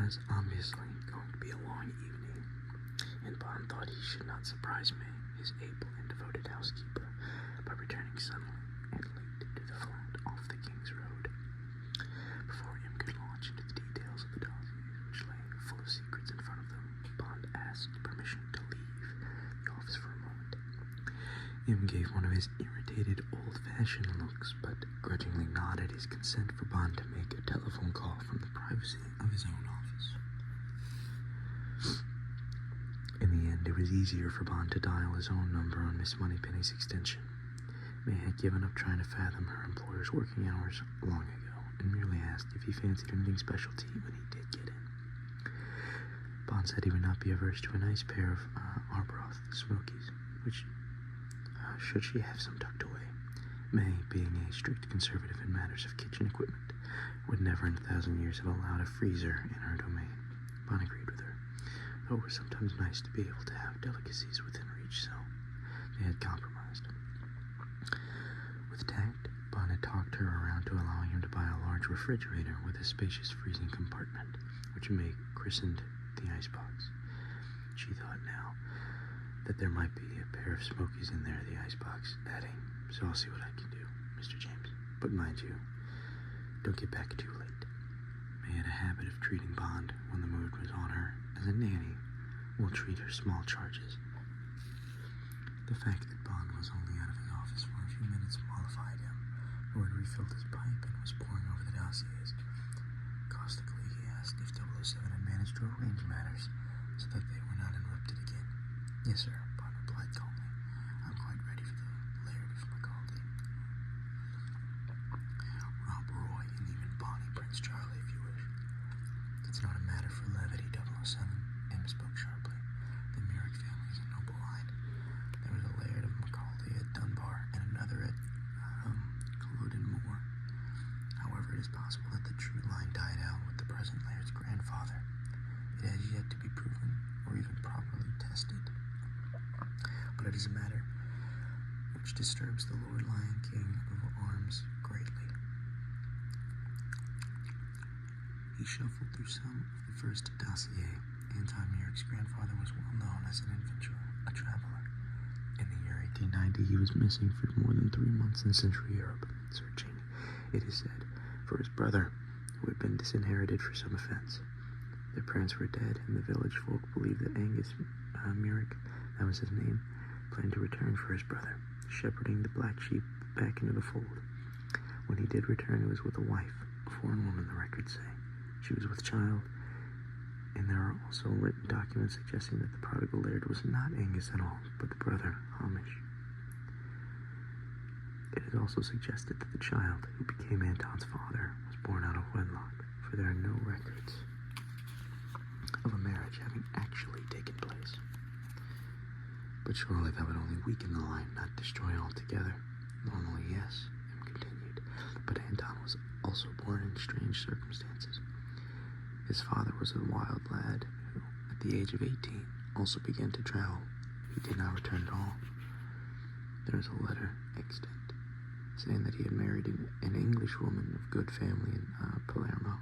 was obviously going to be a long evening, and Bond thought he should not surprise May, his able and devoted housekeeper, by returning suddenly and late to the flat off the King's Road. Before M could launch into the details of the dossiers, which lay full of secrets in front of them, Bond asked permission to leave the office for a moment. M gave one of his irritated, old-fashioned looks, but grudgingly nodded his consent for Bond to make a telephone call from the privacy of his own office. In the end, it was easier for Bond to dial his own number on Miss Moneypenny's extension. May had given up trying to fathom her employer's working hours long ago, and merely asked if he fancied anything special tea when he did get in. Bond said he would not be averse to a nice pair of Arbroath Smokies, which, should she have some tucked away, May, being a strict conservative in matters of kitchen equipment, would never in 1,000 years have allowed a freezer in her domain. Bond agreed with her, though it was sometimes nice to be able to have delicacies within reach, so they had compromised. With tact, Bond had talked her around to allowing him to buy a large refrigerator with a spacious freezing compartment, which May christened the icebox. She thought now that there might be a pair of Smokies in there, the icebox, adding, "So I'll see what I can do, Mr. James. But mind you, don't get back too late." May had a habit of treating Bond, when the mood was on her, as a nanny will treat her small charges. The fact that Bond was only out of his office for a few minutes mollified him, who had refilled his pipe and was poring over the dossiers. Caustically, he asked if 007 had managed to arrange matters so that they were not interrupted again. "Yes, sir," Bond replied calmly. "I'm quite ready for the Laird of Macaulay, Rob Roy, and even Bonnie Prince Charlie, if you wish." "It's not a matter for levity, 007, M spoke sharply. "The Merrick family is a noble line. There was a Laird of Macaulay at Dunbar, and another at, Culloden Moor. However, it is possible that the true line died out with the present Laird's grandfather. It has yet to be proven, or even properly tested. But it is a matter which disturbs the Lord Lion King of Arms greatly." He shuffled through some of the first dossier. Anton Merrick's grandfather was well known as an adventurer, a traveler. In the year 1890, he was missing for more than 3 months in Central Europe, searching, it is said, for his brother, who had been disinherited for some offense. Their parents were dead, and the village folk believed that Angus Merrick, that was his name, planned to return for his brother, shepherding the black sheep back into the fold. When he did return, it was with a wife, a foreign woman, the records say. She was with child, and there are also written documents suggesting that the prodigal Laird was not Angus at all, but the brother, Hamish. It is also suggested that the child, who became Anton's father, was born out of wedlock, for there are no records of a marriage having actually taken place. But surely that would only weaken the line, not destroy altogether. Normally, yes, M continued, but Anton was also born in strange circumstances. His father was a wild lad who, at the age of 18, also began to travel. He did not return at all. There is a letter extant saying that he had married an English woman of good family in Palermo.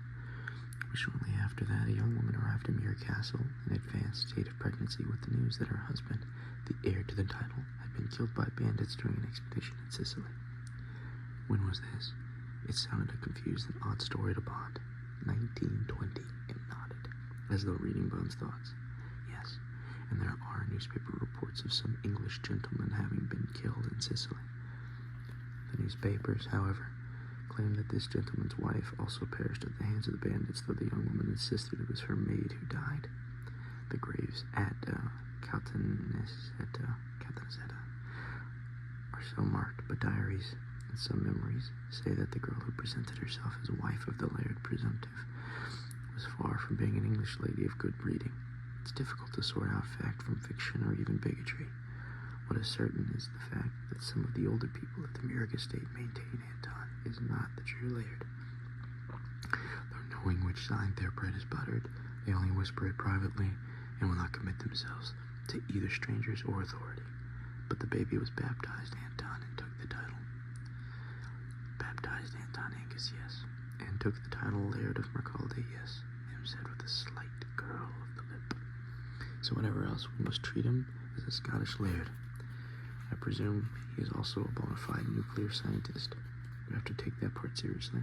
Shortly after that, a young woman arrived at Muir Castle in advanced state of pregnancy with the news that her husband, the heir to the title, had been killed by bandits during an expedition in Sicily. When was this? It sounded a confused and odd story to Bond. 1920, M nodded, as though reading Bond's thoughts. Yes, and there are newspaper reports of some English gentlemen having been killed in Sicily. The newspapers, however, claimed that this gentleman's wife also perished at the hands of the bandits, though the young woman insisted it was her maid who died. The graves at Caltanissetta are so marked, but diaries and some memories say that the girl who presented herself as wife of the Laird presumptive was far from being an English lady of good breeding. It's difficult to sort out fact from fiction or even bigotry. What is certain is the fact that some of the older people at the Merrick estate maintain Anton is not the true Laird. Though knowing which side their bread is buttered, they only whisper it privately and will not commit themselves to either strangers or authority. But the baby was baptized Anton and took the title. Baptized Anton Angus, yes. And took the title Laird of Macaulay, yes, M said with a slight So whatever else, we must treat him as a Scottish laird. I presume he is also a bona fide nuclear scientist. We have to take that part seriously.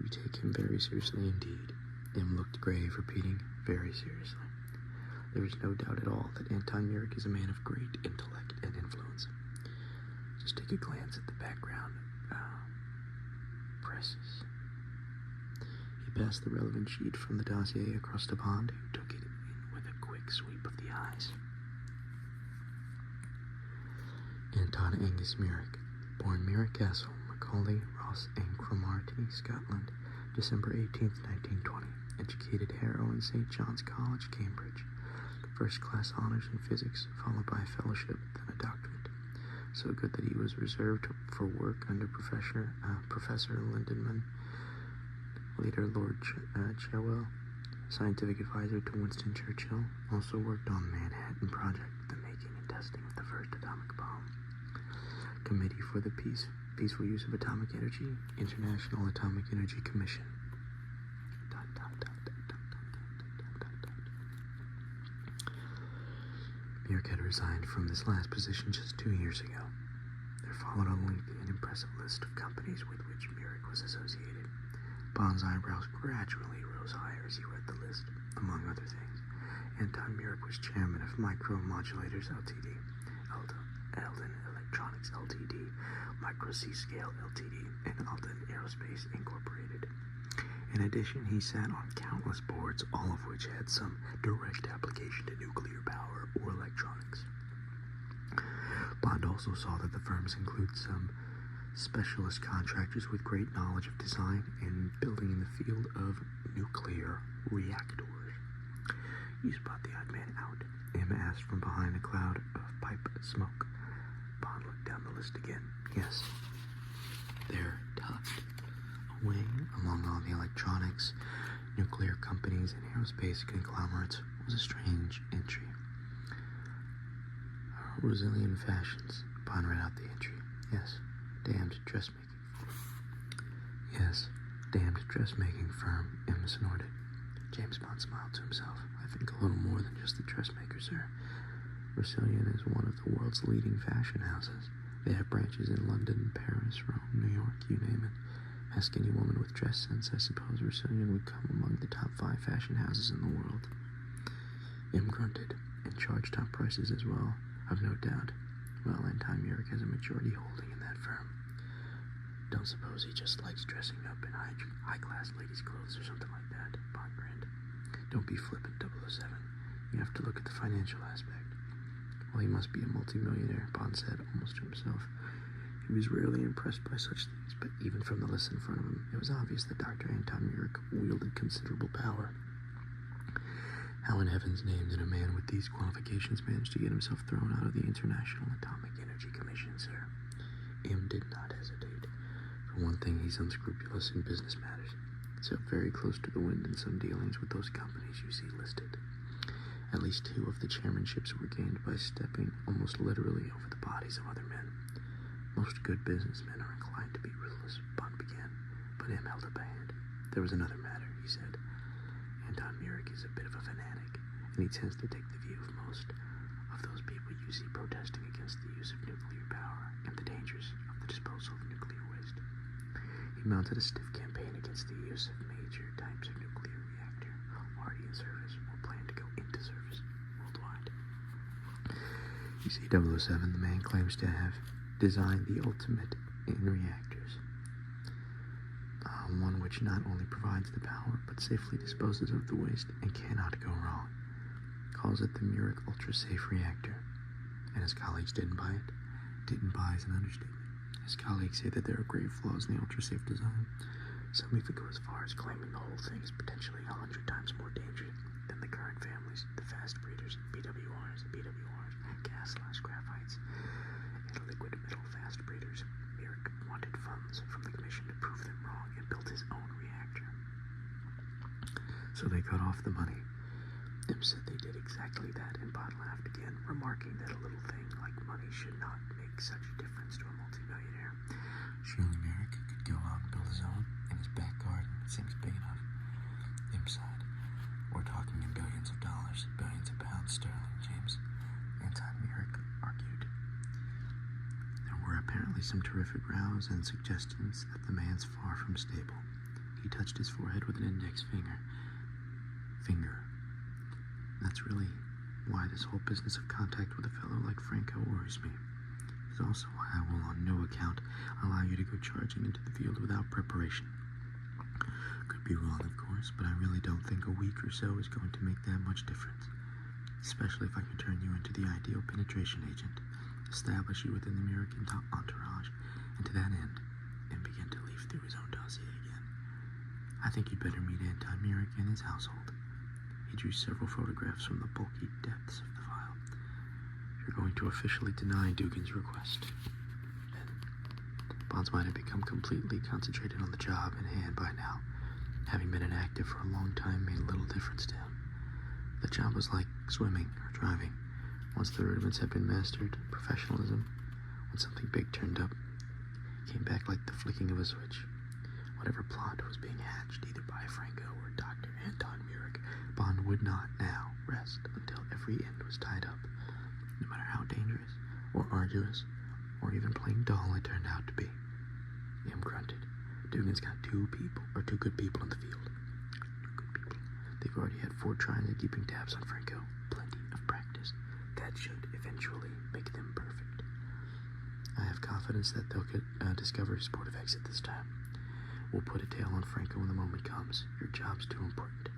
We take him very seriously indeed. M looked grave, repeating, very seriously. There is no doubt at all that Anton Murick is a man of great intellect and influence. Just take a glance at the background presses. He passed the relevant sheet from the dossier across to Bond, who took it in with a quick sweep of the eyes. Anton Angus Murick, born Murick Castle, Macaulay, Ross, and Cromarty, Scotland, December 18th, 1920. Educated Harrow and St. John's College, Cambridge. First-class honors in physics, followed by a fellowship, then a doctorate. So good that he was reserved for work under Professor Lindenman, later Lord Cherwell, scientific advisor to Winston Churchill. Also worked on the Manhattan Project, the making and testing of the first atomic bomb. Committee for the Peaceful Use of Atomic Energy, International Atomic Energy Commission. Murick had resigned from this last position just 2 years ago. There followed a lengthy and impressive list of companies with which Murick was associated. Bond's eyebrows gradually rose higher as he read the list. Among other things, Anton Murick was chairman of Micromodulators Ltd., Eldon Electronics Ltd., Micro C-Scale Ltd., and Alden Aerospace Incorporated. In addition, he sat on countless boards, all of which had some direct application to nuclear power or electronics. Bond also saw that the firms include some specialist contractors with great knowledge of design and building in the field of nuclear reactors. You spot the odd man out, Emma asked from behind a cloud of pipe smoke. Bond looked down the list again. Yes, they're tucked away among all the electronics, nuclear companies, and aerospace conglomerates was a strange entry. Brazilian fashions. Bond read out the entry. Yes, damned dressmaking. Yes, damned dressmaking firm, Emma snorted. James Bond smiled to himself. I think a little more than just the dressmaker, sir. Brazilian is one of the world's leading fashion houses. They have branches in London, Paris, Rome, New York, you name it. Ask any woman with dress sense, I suppose Brazilian would come among the top 5 fashion houses in the world. M grunted, and charged top prices as well, I've no doubt. Well, Anton Murick has a majority holding in that firm. Don't suppose he just likes dressing up in high-class ladies' clothes or something like that, Bond grinned. Don't be flippant, 007. You have to look at the financial aspect. Well, he must be a multimillionaire, Bond said, almost to himself. He was rarely impressed by such things, but even from the list in front of him, it was obvious that Dr. Anton Murick wielded considerable power. How in heaven's name did a man with these qualifications manage to get himself thrown out of the International Atomic Energy Commission, sir? M did not hesitate. For one thing, he's unscrupulous in business matters. So very close to the wind in some dealings with those companies you see listed. At least 2 of the chairmanships were gained by stepping almost literally over the bodies of other men. Most good businessmen are inclined to be ruthless, Bond began, but M held up a hand. There was another matter, he said. Anton Murick is a bit of a fanatic, and he tends to take the view of most of those people you see protesting against the use of nuclear power and the dangers of the disposal of nuclear waste. He mounted a stiff campaign against the use of major types of nuclear reactor already in service or planned to go into service worldwide. You see, 007, the man claims to have designed the ultimate in reactors. One which not only provides the power, but safely disposes of the waste and cannot go wrong. Calls it the Murick Ultra-Safe Reactor. And his colleagues didn't buy it. Didn't buy is an understatement. His colleagues say that there are grave flaws in the ultra-safe design. Some even go as far as claiming the whole thing is potentially 100 times more dangerous than the current families, the fast breeders, BWRs, gas/graphites, and liquid metal fast breeders. Murick wanted funds from the commission to prove them wrong and built his own reactor. So they cut off the money. M said they did exactly that, and Bond laughed again, remarking that a little thing like money should not make such a difference to a multimillionaire. Surely Murick could go out and build his own in his back garden. It seems big enough. M sighed. We're talking in billions of dollars, billions of pounds sterling, James, Anti-Merrick argued. There were apparently some terrific rows and suggestions that the man's far from stable. He touched his forehead with an index finger. That's really why this whole business of contact with a fellow like Franco worries me. It's also why I will on no account allow you to go charging into the field without preparation. Could be wrong, of course, but I really don't think a week or so is going to make that much difference. Especially if I can turn you into the ideal penetration agent, establish you within the American entourage, and to that end, and begin to leaf through his own dossier again. I think you'd better meet Anti-Merrick and his household. He drew several photographs from the bulky depths of the file. You're going to officially deny Dugan's request. Then, Bonds might have become completely concentrated on the job in hand by now. Having been inactive for a long time made little difference to him. The job was like swimming or driving. Once the rudiments had been mastered, professionalism, when something big turned up, came back like the flicking of a switch. Whatever plot was being hatched, either by Franco or Dr. Anton-Merrick, Bond would not now rest until every end was tied up, no matter how dangerous or arduous or even plain dull it turned out to be. M grunted. Dugan's got two good people in the field. 2 good people. They've already had 4 tries at keeping tabs on Franco. Plenty of practice. That should eventually make them perfect. I have confidence that they'll discover his port of exit this time. We'll put a tail on Franco when the moment comes. Your job's too important.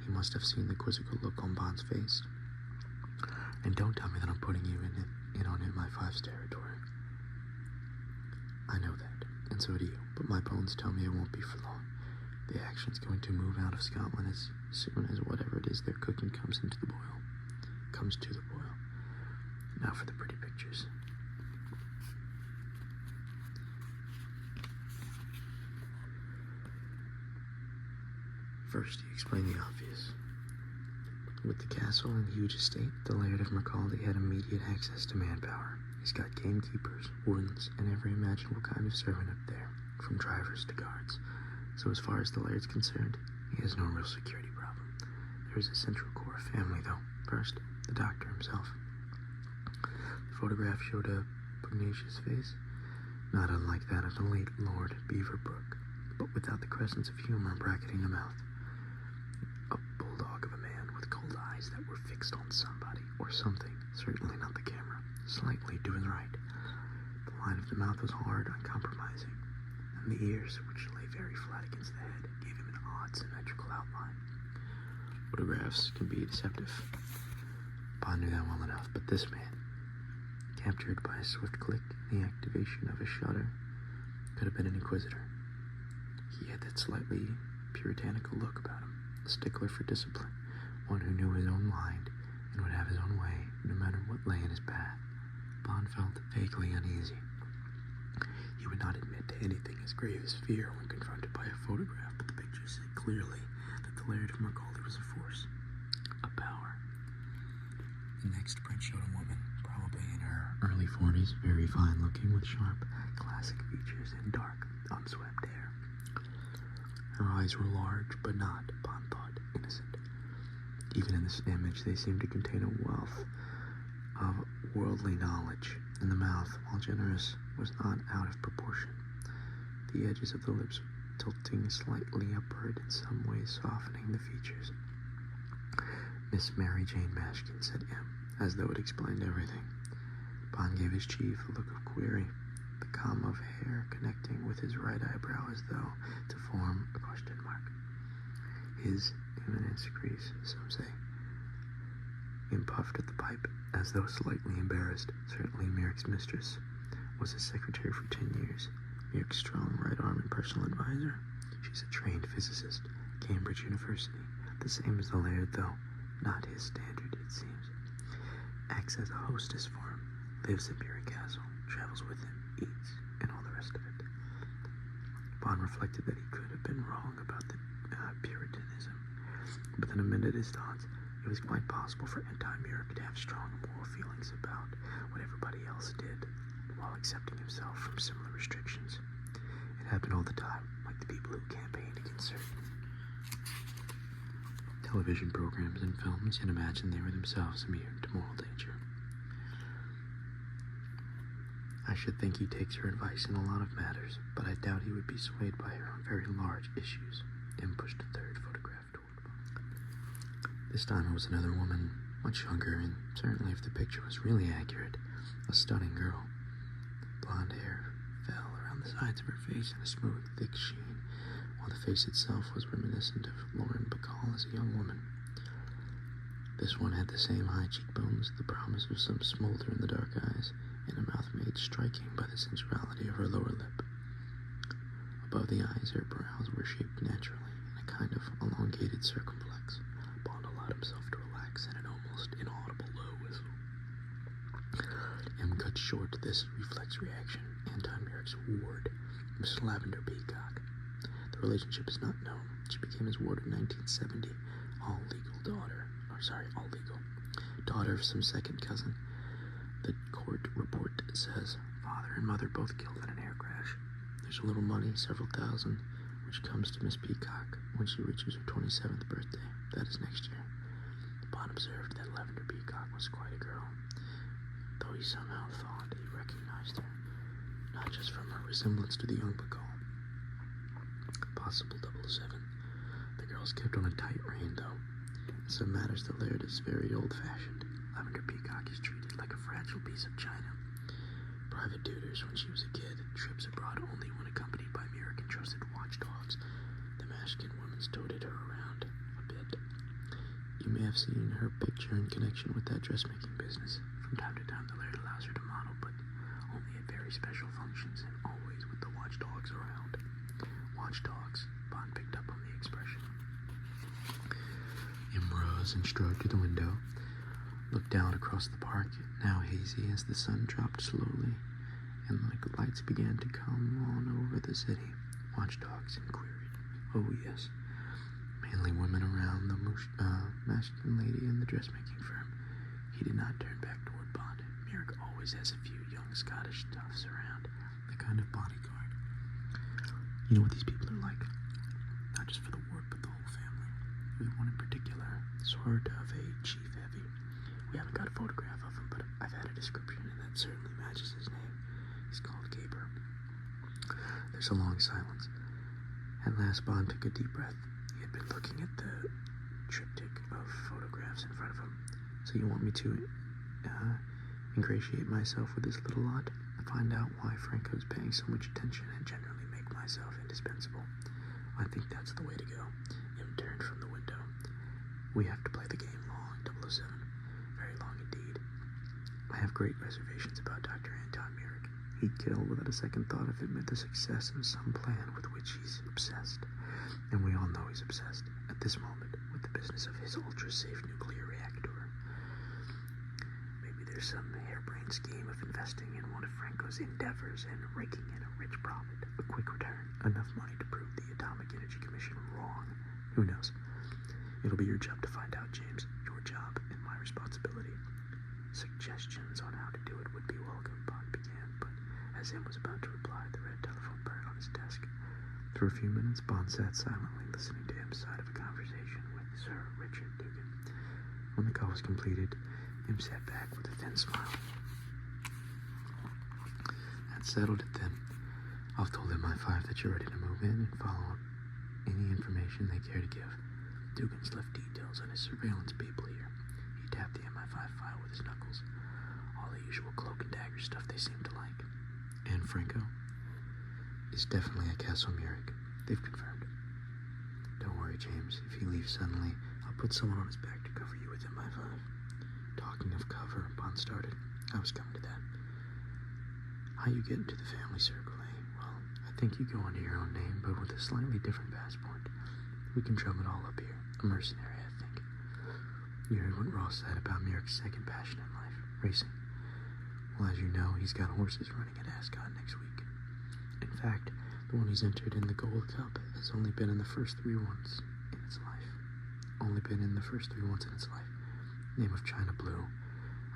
He must have seen the quizzical look on Bond's face. And don't tell me that I'm putting you in on my 5's territory. I know that, and so do you, but my bones tell me it won't be for long. The action's going to move out of Scotland as soon as whatever it is they're cooking comes to the boil. Now for the pretty pictures. First, he explained the obvious. With the castle and huge estate, the Laird of Mercaldi had immediate access to manpower. He's got gamekeepers, wardens, and every imaginable kind of servant up there, from drivers to guards. So as far as the Laird's concerned, he has no real security problem. There is a central core family, though. First, the doctor himself. The photograph showed a pugnacious face, not unlike that of the late Lord Beaverbrook, but without the crescents of humor bracketing the mouth. A bulldog of a man with cold eyes that were fixed on somebody or something, certainly not the camera, slightly to his right. The line of the mouth was hard, uncompromising, and the ears, which lay very flat against the head, gave him an odd, symmetrical outline. Photographs can be deceptive. Bond knew that well enough, but this man, captured by a swift click and the activation of a shutter, could have been an inquisitor. He had that slightly puritanical look about him, a stickler for discipline, one who knew his own mind and would have his own way, no matter what lay in his path. Bond felt vaguely uneasy. He would not admit to anything as grave as fear when confronted by a photograph, but the picture said clearly that the Laird of Mercaldi was a force, a power. The next print showed a woman, probably in her early 40s, very fine-looking, with sharp, classic features and dark, unswept hair. Her eyes were large, but not, Bond thought, innocent. Even in this image, they seemed to contain a wealth of worldly knowledge, and the mouth, while generous, was not out of proportion. The edges of the lips tilting slightly upward, in some ways softening the features. Miss Mary Jane Mashkin, said M, as though it explained everything. Bond gave his chief a look of query, the comb of hair connecting with his right eyebrow as though to form a question mark. His Eminence Grease, some say. M puffed at the pipe, as though slightly embarrassed. Certainly Merrick's mistress was his secretary for 10 years, Merrick's strong right arm and personal advisor. She's a trained physicist, Cambridge University, the same as the Laird, though not his standard, it seems. Acts as a hostess for him, lives at Bury Castle, travels with him, eats, and all the rest of it. Bond reflected that he could have been wrong about the Puritanism, but then amended his thoughts. It was quite possible for Anton-Merrick to have strong moral feelings about what everybody else did, while accepting himself from similar restrictions. It happened all the time, like the people who campaigned against certain television programs and films, and imagined they were themselves immune to moral danger. I should think he takes her advice in a lot of matters, but I doubt he would be swayed by her on very large issues. M pushed a third photograph toward Bond. This time it was another woman, much younger, and certainly if the picture was really accurate, a stunning girl. Blonde hair fell around the sides of her face in a smooth, thick sheen, while the face itself was reminiscent of Lauren Bacall as a young woman. This one had the same high cheekbones, the promise of some smolder in the dark eyes, and a mouth made striking by the sensuality of her lower lip. Above the eyes, her brows were shaped naturally in a kind of elongated circumflex. Bond allowed himself to relax in an almost inaudible low whistle. M cut short this reflex reaction. Anti-Merrick's ward, Miss Lavender Peacock. The relationship is not known. She became his ward in 1970. All legal. Daughter of some second cousin. The court report says father and mother both killed in an air crash. There's a little money, several thousand, which comes to Miss Peacock when she reaches her 27th birthday. That is next year. Bond observed that Lavender Peacock was quite a girl, though he somehow thought he recognized her, not just from her resemblance to the young Bacall. Possible 007. The girl's kept on a tight rein, though. In some matters, the laird is very old-fashioned. Lavender Peacock is treated like a fragile piece of china. Private tutors when she was a kid, trips abroad only when accompanied by Merrick and trusted watchdogs. The Mashkin woman's toted her around a bit. You may have seen her picture in connection with that dressmaking business. From time to time, the laird allows her to model, but only at very special functions and always with the watchdogs around. Watchdogs, Bond picked up on the expression. M rose and strode to the window, looked out across the park, now hazy as the sun dropped slowly, and like lights began to come on over the city. Watchdogs inquired. Oh, yes. Mainly women around the Mashkin lady in the dressmaking firm. He did not turn back toward Bond. Merrick always has a few young Scottish toughs around, the kind of bodyguard. You know what these people are like? Not just for the ward, but the whole family. There's one in particular, sort of a chief heavy. We haven't got a photograph of him, but I've had a description, and that certainly matches his name. He's called Gaber. There's a long silence. At last, Bond took a deep breath. He had been looking at the triptych of photographs in front of him. So you want me to ingratiate myself with this little lot? Find out why Franco's paying so much attention and generally make myself indispensable. I think that's the way to go. M turned from the window. We have to play the game long, 007. Very long indeed. I have great reservations about Dr. Anton Merrick. He'd kill without a second thought if it meant the success of some plan with which he's obsessed. And we all know he's obsessed, at this moment, with the business of his ultra-safe nuclear reactor. Maybe there's some harebrained scheme of investing in one of Franco's endeavors and raking in a rich profit, a quick return, enough money to prove the Atomic Energy Commission wrong. Who knows? It'll be your job to find out, James. Your job and my responsibility. Suggestions on how to do it would be welcome, Bond began, but as M was about to reply, the red telephone burned on his desk. For a few minutes, Bond sat silently, listening to M's side of a conversation with Sir Richard Dugan. When the call was completed, M sat back with a thin smile. That settled it then. I've told MI5 that you're ready to move in and follow up any information they care to give. Dugan's left details on his surveillance people here. He tapped the MI5 file with his knuckles. All the usual cloak and dagger stuff they seem to like. And Franco? It's definitely at Castle Merrick. They've confirmed. Don't worry, James. If he leaves suddenly, I'll put someone on his back to cover you with MI5. Talking of cover, Bond started. I was coming to that. How you get into the family circle, eh? Well, I think you go under your own name, but with a slightly different passport. We can drum it all up here. A mercenary, I think. You heard what Ross said about Merrick's second passion in life, racing. Well, as you know, he's got horses running at Ascot next week. In fact, the one he's entered in the Gold Cup has only been in the first 3 once in its life. Only been in the first 3 once in its life. Name of China Blue.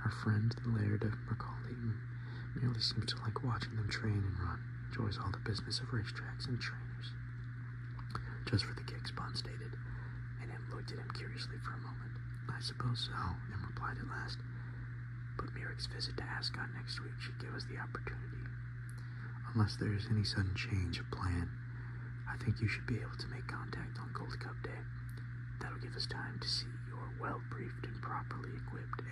Our friend, the Laird of Macaulay, merely seems to like watching them train and run. Enjoys all the business of racetracks and trainers. Just for the kicks, Bond stated, and M looked at him curiously for a moment. I suppose so, Em replied at last. But Mirick's visit to Ascot next week should give us the opportunity. Unless there is any sudden change of plan, I think you should be able to make contact on Gold Cup Day. That'll give us time to see your well-briefed and properly equipped